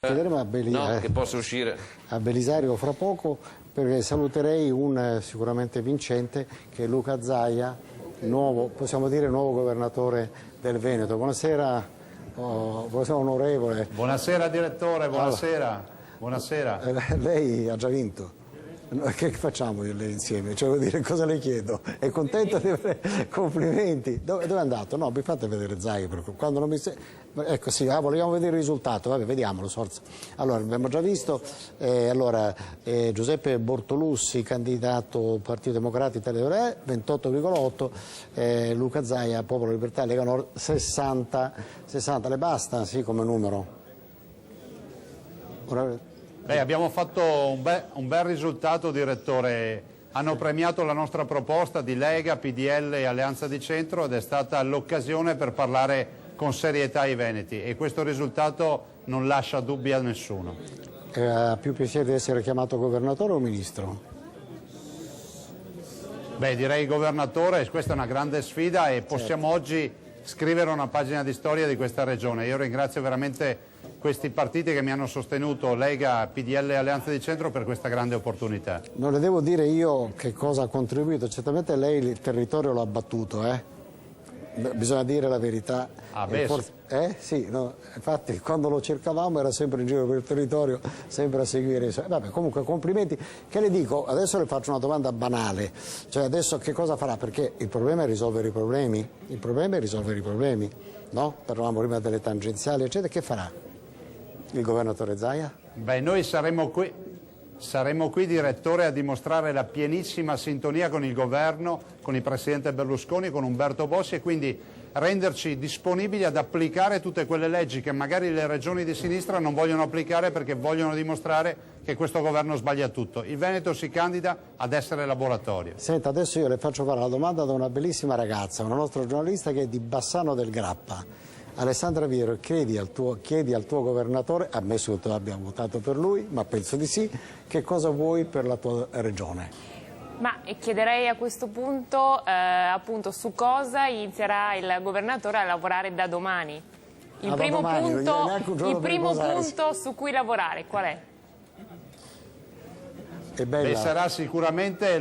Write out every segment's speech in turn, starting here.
Chiederemo che possa uscire a Belisario fra poco, perché saluterei un sicuramente vincente che è Luca Zaia, possiamo dire nuovo governatore del Veneto. Buonasera, buonasera onorevole. Buonasera direttore, buonasera. Buonasera. Lei ha già vinto. Che facciamo io e lei insieme? Cioè, vuol dire, cosa le chiedo? È contento di avere complimenti? Dove è andato? No, mi fate vedere Zaia, quando non mi ecco sì, vogliamo vedere il risultato, vabbè, vediamolo, sforza. Allora, abbiamo già visto, Giuseppe Bortolussi, candidato Partito Democratico Italia 28,8, Luca Zaia, Popolo Libertà, Lega Nord 60, le basta, sì, come numero? Ora, abbiamo fatto un bel risultato, direttore. Hanno premiato la nostra proposta di Lega, PDL e Alleanza di Centro ed è stata l'occasione per parlare con serietà ai veneti e questo risultato non lascia dubbi a nessuno. Ha più piacere di essere chiamato governatore o ministro? Direi governatore, questa è una grande sfida e possiamo oggi scrivere una pagina di storia di questa regione. Io ringrazio veramente questi partiti che mi hanno sostenuto, Lega, PDL e Alleanza di Centro, per questa grande opportunità. Non le devo dire io che cosa ha contribuito, certamente lei il territorio l'ha battuto, bisogna dire la verità. Sì, no, infatti quando lo cercavamo era sempre in giro per il territorio, sempre a seguire. Vabbè, comunque complimenti. Che le dico? Adesso le faccio una domanda banale, cioè adesso che cosa farà? Perché il problema è risolvere i problemi, no? Parlavamo prima delle tangenziali, eccetera. Che farà il governatore Zaia? Noi saremo qui, direttore, a dimostrare la pienissima sintonia con il governo, con il presidente Berlusconi, con Umberto Bossi e quindi renderci disponibili ad applicare tutte quelle leggi che magari le regioni di sinistra non vogliono applicare perché vogliono dimostrare che questo governo sbaglia tutto. Il Veneto si candida ad essere laboratorio. Senta, adesso io le faccio fare una domanda da una bellissima ragazza, una nostra giornalista che è di Bassano del Grappa. Alessandra Viero, chiedi al tuo governatore, ammesso che tu abbia votato per lui, ma penso di sì, che cosa vuoi per la tua regione? Ma chiederei a questo punto appunto su cosa inizierà il governatore a lavorare da domani. Il primo punto su cui lavorare qual è? È bella. Sarà sicuramente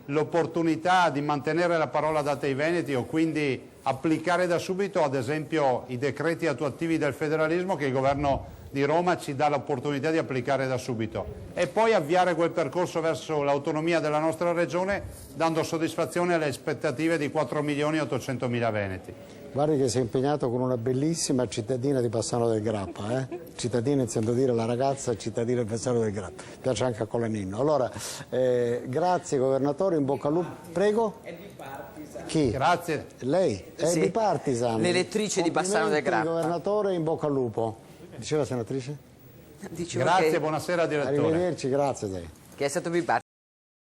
l'opportunità di mantenere la parola data ai veneti o quindi applicare da subito ad esempio i decreti attuativi del federalismo che il governo di Roma ci dà l'opportunità di applicare da subito e poi avviare quel percorso verso l'autonomia della nostra regione dando soddisfazione alle aspettative di 4.800.000 veneti. Guardi che si è impegnato con una bellissima cittadina di Bassano del Grappa, cittadina intendo dire la ragazza cittadina di Bassano del Grappa, piace anche a Colaninno. Allora, grazie governatore, in bocca al lupo. Prego? È di Partisan. Chi? Grazie. Lei? È di Partisan. L'elettrice di Bassano del Grappa. Governatore, in bocca al lupo. Diceva senatrice? Grazie, buonasera direttore. Arrivederci, grazie a lei. Che è stato bipartisan.